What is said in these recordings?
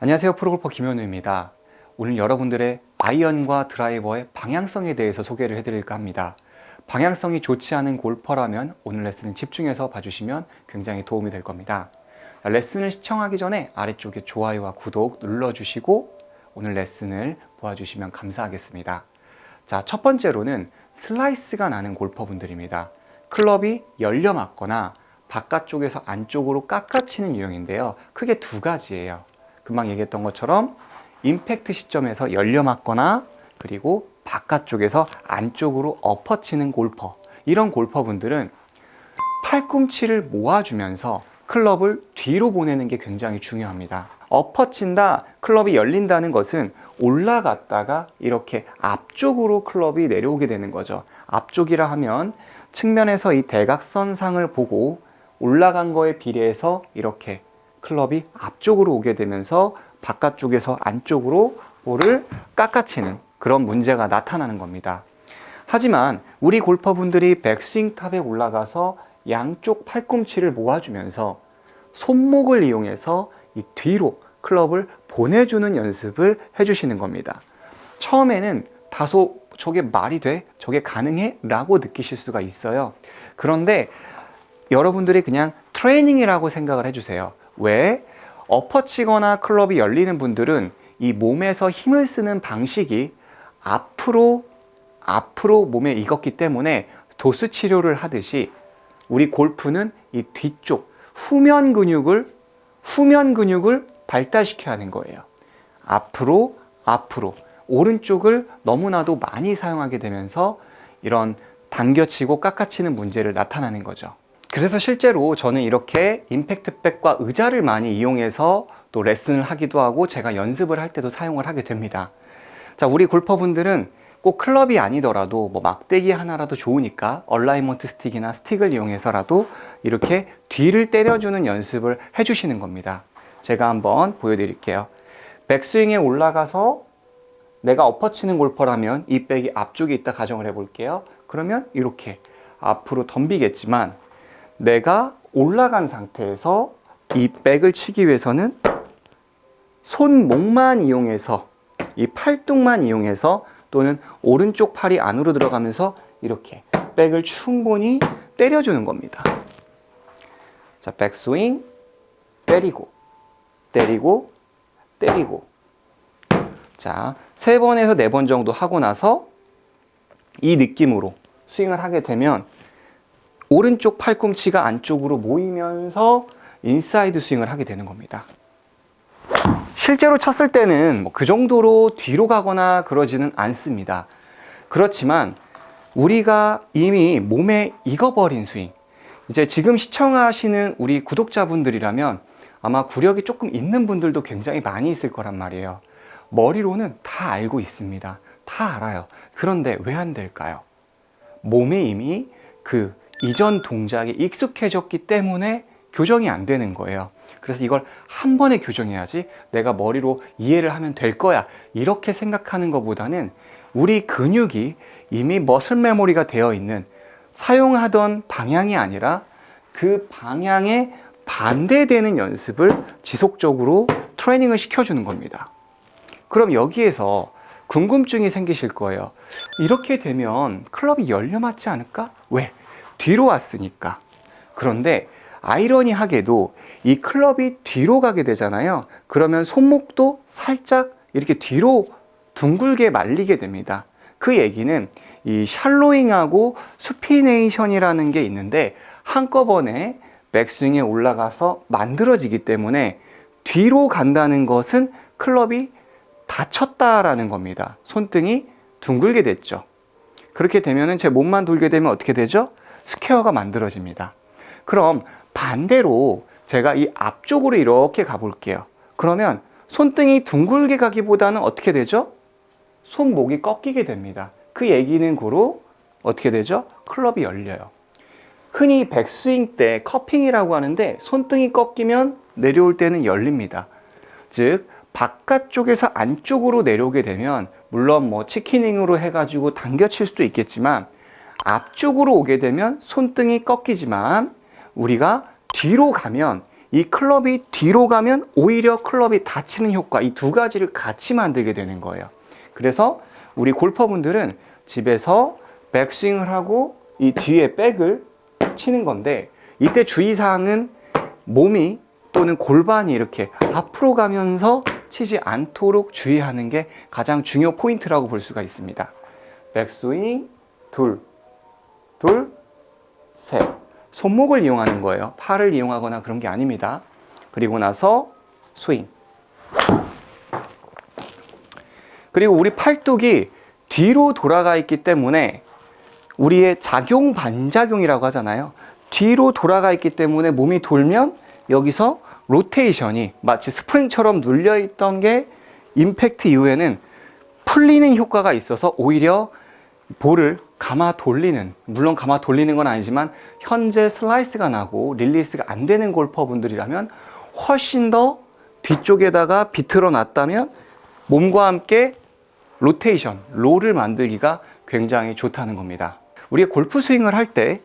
안녕하세요. 프로골퍼 김현우입니다. 오늘 여러분들의 아이언과 드라이버의 방향성에 대해서 소개를 해드릴까 합니다. 방향성이 좋지 않은 골퍼라면 오늘 레슨을 집중해서 봐주시면 굉장히 도움이 될 겁니다. 레슨을 시청하기 전에 아래쪽에 좋아요와 구독 눌러주시고 오늘 레슨을 보아주시면 감사하겠습니다. 자, 첫 번째로는 슬라이스가 나는 골퍼분들입니다. 클럽이 열려 맞거나 바깥쪽에서 안쪽으로 깎아치는 유형인데요. 크게 두 가지예요. 금방 얘기했던 것처럼 임팩트 시점에서 열려 맞거나 그리고 바깥쪽에서 안쪽으로 엎어치는 골퍼, 이런 골퍼분들은 팔꿈치를 모아주면서 클럽을 뒤로 보내는 게 굉장히 중요합니다. 엎어친다, 클럽이 열린다는 것은 올라갔다가 이렇게 앞쪽으로 클럽이 내려오게 되는 거죠. 앞쪽이라 하면 측면에서 이 대각선상을 보고 올라간 거에 비례해서 이렇게 클럽이 앞쪽으로 오게 되면서 바깥쪽에서 안쪽으로 볼을 깎아치는 그런 문제가 나타나는 겁니다. 하지만 우리 골퍼분들이 백스윙 탑에 올라가서 양쪽 팔꿈치를 모아주면서 손목을 이용해서 이 뒤로 클럽을 보내주는 연습을 해주시는 겁니다. 처음에는 다소 저게 말이 돼? 저게 가능해? 라고 느끼실 수가 있어요. 그런데 여러분들이 그냥 트레이닝이라고 생각을 해주세요. 왜? 엎어치거나 클럽이 열리는 분들은 이 몸에서 힘을 쓰는 방식이 앞으로 몸에 익었기 때문에 도수 치료를 하듯이 우리 골프는 이 뒤쪽 후면 근육을 발달시켜야 하는 거예요. 앞으로 오른쪽을 너무나도 많이 사용하게 되면서 이런 당겨치고 깎아치는 문제를 나타나는 거죠. 그래서 실제로 저는 이렇게 임팩트백과 의자를 많이 이용해서 또 레슨을 하기도 하고 제가 연습을 할 때도 사용을 하게 됩니다. 자, 우리 골퍼분들은 꼭 클럽이 아니더라도 뭐 막대기 하나라도 좋으니까 얼라이먼트 스틱이나 스틱을 이용해서라도 이렇게 뒤를 때려주는 연습을 해주시는 겁니다. 제가 한번 보여드릴게요. 백스윙에 올라가서 내가 엎어치는 골퍼라면 이 백이 앞쪽에 있다 가정을 해볼게요. 그러면 이렇게 앞으로 덤비겠지만 내가 올라간 상태에서 이 백을 치기 위해서는 손목만 이용해서 이 팔뚝만 이용해서 또는 오른쪽 팔이 안으로 들어가면서 이렇게 백을 충분히 때려주는 겁니다. 자, 백스윙 때리고 자, 3번에서 4번 정도 하고 나서 이 느낌으로 스윙을 하게 되면 오른쪽 팔꿈치가 안쪽으로 모이면서 인사이드 스윙을 하게 되는 겁니다. 실제로 쳤을 때는 그 정도로 뒤로 가거나 그러지는 않습니다. 그렇지만 우리가 이미 몸에 익어버린 스윙, 이제 지금 시청하시는 우리 구독자분들이라면 아마 구력이 조금 있는 분들도 굉장히 많이 있을 거란 말이에요. 머리로는 다 알고 있습니다. 다 알아요. 그런데 왜 안 될까요? 몸에 이미 그 이전 동작이 익숙해졌기 때문에 교정이 안 되는 거예요. 그래서 이걸 한 번에 교정해야지 내가 머리로 이해를 하면 될 거야, 이렇게 생각하는 것보다는 우리 근육이 이미 머슬 메모리가 되어 있는, 사용하던 방향이 아니라 그 방향에 반대되는 연습을 지속적으로 트레이닝을 시켜주는 겁니다. 그럼 여기에서 궁금증이 생기실 거예요. 이렇게 되면 클럽이 열려 맞지 않을까? 왜? 뒤로 왔으니까. 그런데 아이러니하게도 이 클럽이 뒤로 가게 되잖아요. 그러면 손목도 살짝 이렇게 뒤로 둥글게 말리게 됩니다. 그 얘기는 이 샬로잉하고 수피네이션이라는 게 있는데 한꺼번에 백스윙에 올라가서 만들어지기 때문에 뒤로 간다는 것은 클럽이 다쳤다라는 겁니다. 손등이 둥글게 됐죠. 그렇게 되면 제 몸만 돌게 되면 어떻게 되죠? 스퀘어가 만들어집니다. 그럼 반대로 제가 이 앞쪽으로 이렇게 가볼게요. 그러면 손등이 둥글게 가기보다는 어떻게 되죠? 손목이 꺾이게 됩니다. 그 얘기는 고로 어떻게 되죠? 클럽이 열려요. 흔히 백스윙 때 커핑이라고 하는데 손등이 꺾이면 내려올 때는 열립니다. 즉 바깥쪽에서 안쪽으로 내려오게 되면 물론 뭐 치키닝으로 해가지고 당겨칠 수도 있겠지만 앞쪽으로 오게 되면 손등이 꺾이지만 우리가 뒤로 가면 이 클럽이 뒤로 가면 오히려 클럽이 닫히는 효과, 이 두 가지를 같이 만들게 되는 거예요. 그래서 우리 골퍼분들은 집에서 백스윙을 하고 이 뒤에 백을 치는 건데, 이때 주의사항은 몸이 또는 골반이 이렇게 앞으로 가면서 치지 않도록 주의하는 게 가장 중요 포인트라고 볼 수가 있습니다. 백스윙, 둘, 셋. 손목을 이용하는 거예요. 팔을 이용하거나 그런 게 아닙니다. 그리고 나서 스윙. 그리고 우리 팔뚝이 뒤로 돌아가 있기 때문에 우리의 작용 반작용이라고 하잖아요. 뒤로 돌아가 있기 때문에 몸이 돌면 여기서 로테이션이 마치 스프링처럼 눌려있던 게 임팩트 이후에는 풀리는 효과가 있어서 오히려 볼을 감아 돌리는, 물론 감아 돌리는 건 아니지만 현재 슬라이스가 나고 릴리스가 안 되는 골퍼분들이라면 훨씬 더 뒤쪽에다가 비틀어 놨다면 몸과 함께 로테이션, 롤을 만들기가 굉장히 좋다는 겁니다. 우리가 골프 스윙을 할 때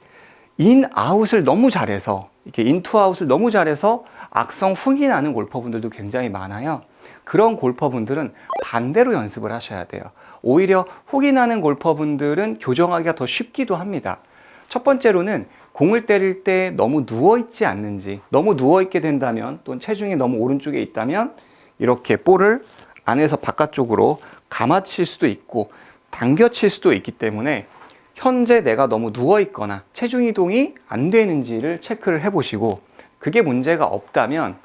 인아웃을 너무 잘해서, 이렇게 인투아웃을 너무 잘해서 악성 훅이 나는 골퍼분들도 굉장히 많아요. 그런 골퍼분들은 반대로 연습을 하셔야 돼요. 오히려 훅이 나는 골퍼분들은 교정하기가 더 쉽기도 합니다. 첫 번째로는 공을 때릴 때 너무 누워있지 않는지, 너무 누워있게 된다면, 또는 체중이 너무 오른쪽에 있다면 이렇게 볼을 안에서 바깥쪽으로 감아칠 수도 있고 당겨칠 수도 있기 때문에 현재 내가 너무 누워있거나 체중 이동이 안 되는지를 체크를 해보시고, 그게 문제가 없다면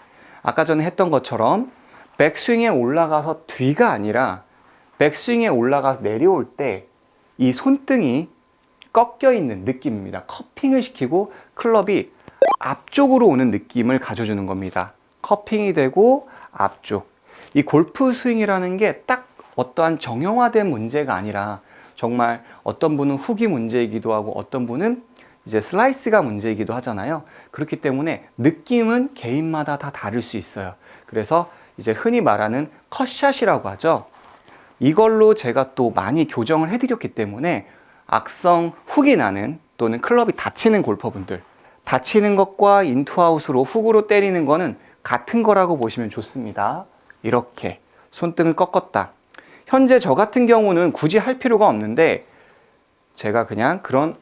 아까 전에 했던 것처럼 백스윙에 올라가서 뒤가 아니라 백스윙에 올라가서 내려올 때 이 손등이 꺾여 있는 느낌입니다. 커핑을 시키고 클럽이 앞쪽으로 오는 느낌을 가져주는 겁니다. 커핑이 되고 앞쪽. 이 골프 스윙이라는 게 딱 어떠한 정형화된 문제가 아니라 정말 어떤 분은 훅이 문제이기도 하고 어떤 분은 이제 슬라이스가 문제이기도 하잖아요. 그렇기 때문에 느낌은 개인마다 다 다를 수 있어요. 그래서 이제 흔히 말하는 컷샷이라고 하죠. 이걸로 제가 또 많이 교정을 해드렸기 때문에 악성 훅이 나는 또는 클럽이 다치는 골퍼분들, 다치는 것과 인투아웃으로 훅으로 때리는 거는 같은 거라고 보시면 좋습니다. 이렇게 손등을 꺾었다. 현재 저 같은 경우는 굳이 할 필요가 없는데 제가 그냥 그런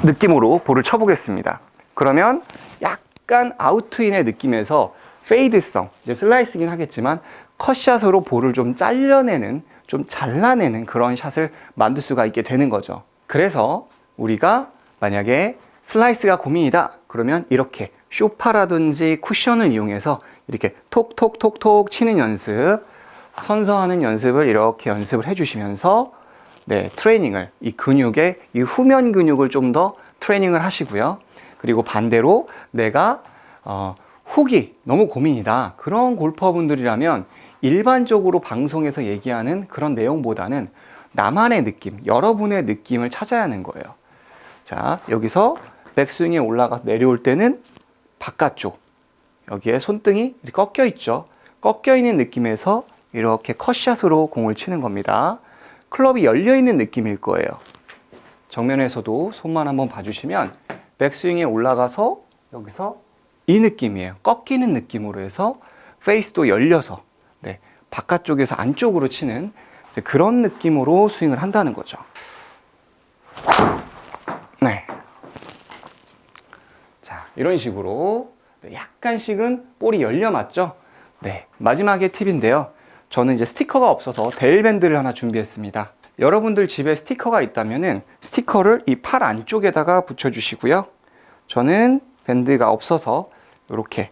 느낌으로 볼을 쳐보겠습니다. 그러면 약간 아웃트인의 느낌에서 페이드성, 이제 슬라이스긴 하겠지만 컷샷으로 볼을 좀 잘라내는, 좀 잘라내는 그런 샷을 만들 수가 있게 되는 거죠. 그래서 우리가 만약에 슬라이스가 고민이다 그러면 이렇게 쇼파라든지 쿠션을 이용해서 이렇게 톡톡톡톡 치는 연습, 선서하는 연습을 이렇게 연습을 해주시면서 트레이닝을, 이 근육의 이 후면 근육을 좀 더 트레이닝을 하시고요. 그리고 반대로 내가 훅이 너무 고민이다 그런 골퍼분들이라면 일반적으로 방송에서 얘기하는 그런 내용보다는 나만의 느낌, 여러분의 느낌을 찾아야 하는 거예요. 자, 여기서 백스윙에 올라가서 내려올 때는 바깥쪽, 여기에 손등이 이렇게 꺾여 있죠. 꺾여 있는 느낌에서 이렇게 컷샷으로 공을 치는 겁니다. 클럽이 열려 있는 느낌일 거예요. 정면에서도 손만 한번 봐주시면 백스윙에 올라가서 여기서 이 느낌이에요. 꺾이는 느낌으로 해서 페이스도 열려서 바깥쪽에서 안쪽으로 치는 그런 느낌으로 스윙을 한다는 거죠. 네. 자, 이런 식으로 약간씩은 볼이 열려 맞죠? 네. 마지막에 팁인데요. 저는 이제 스티커가 없어서 데일밴드를 하나 준비했습니다. 여러분들 집에 스티커가 있다면은 스티커를 이 팔 안쪽에다가 붙여주시고요. 저는 밴드가 없어서 이렇게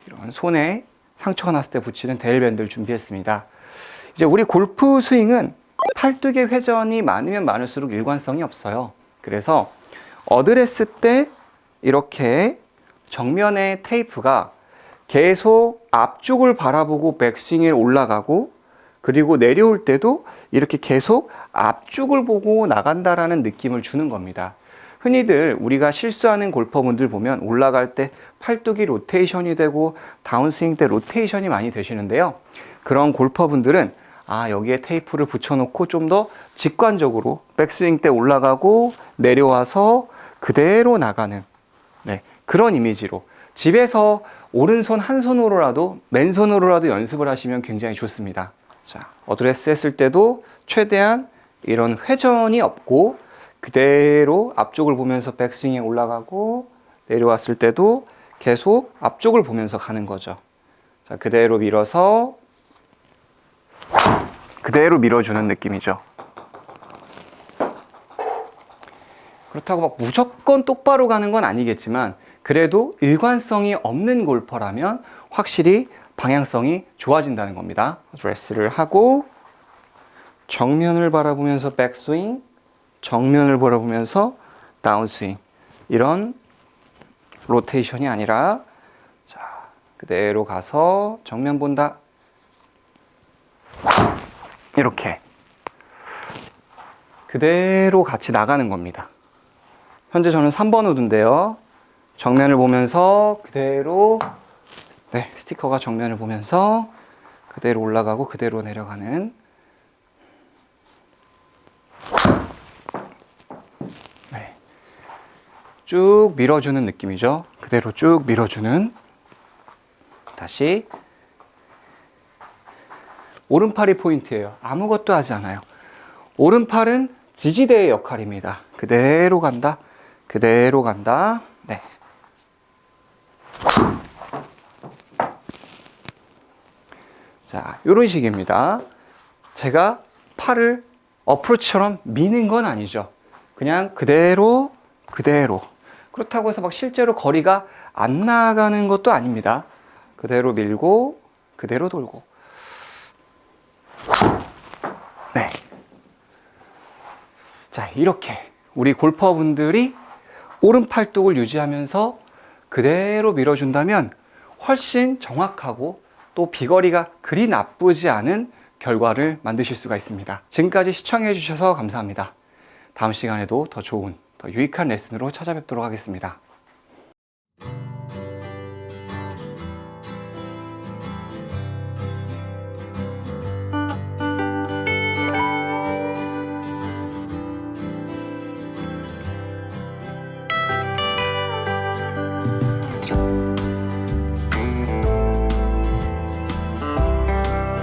이런 손에 상처가 났을 때 붙이는 데일밴드를 준비했습니다. 이제 우리 골프 스윙은 팔뚝의 회전이 많으면 많을수록 일관성이 없어요. 그래서 어드레스 때 이렇게 정면의 테이프가 계속 앞쪽을 바라보고 백스윙에 올라가고, 그리고 내려올 때도 이렇게 계속 앞쪽을 보고 나간다라는 느낌을 주는 겁니다. 흔히들 우리가 실수하는 골퍼분들 보면 올라갈 때 팔뚝이 로테이션이 되고 다운스윙 때 로테이션이 많이 되시는데요. 그런 골퍼분들은 여기에 테이프를 붙여놓고 좀 더 직관적으로 백스윙 때 올라가고 내려와서 그대로 나가는 그런 이미지로 집에서 오른손 한 손으로라도 맨손으로라도 연습을 하시면 굉장히 좋습니다. 자, 어드레스 했을 때도 최대한 이런 회전이 없고 그대로 앞쪽을 보면서 백스윙에 올라가고 내려왔을 때도 계속 앞쪽을 보면서 가는 거죠. 자, 그대로 밀어서 그대로 밀어주는 느낌이죠. 그렇다고 막 무조건 똑바로 가는 건 아니겠지만 그래도 일관성이 없는 골퍼라면 확실히 방향성이 좋아진다는 겁니다. 드레스를 하고 정면을 바라보면서 백스윙, 정면을 바라보면서 다운스윙, 이런 로테이션이 아니라 자, 그대로 가서 정면 본다, 이렇게 그대로 같이 나가는 겁니다. 현재 저는 3번 우드인데요. 정면을 보면서 그대로, 네, 스티커가 정면을 보면서 그대로 올라가고 그대로 내려가는, 네, 쭉 밀어주는 느낌이죠. 그대로 쭉 밀어주는. 다시 오른팔이 포인트예요. 아무것도 하지 않아요. 오른팔은 지지대의 역할입니다. 그대로 간다, 그대로 간다. 네. 자, 이런 식입니다. 제가 팔을 어프로치처럼 미는 건 아니죠. 그냥 그대로 그대로. 그렇다고 해서 막 실제로 거리가 안 나가는 것도 아닙니다. 그대로 밀고 그대로 돌고. 네. 자, 이렇게 우리 골퍼분들이 오른팔뚝을 유지하면서 그대로 밀어준다면 훨씬 정확하고 또 비거리가 그리 나쁘지 않은 결과를 만드실 수가 있습니다. 지금까지 시청해 주셔서 감사합니다. 다음 시간에도 더 좋은, 더 유익한 레슨으로 찾아뵙도록 하겠습니다.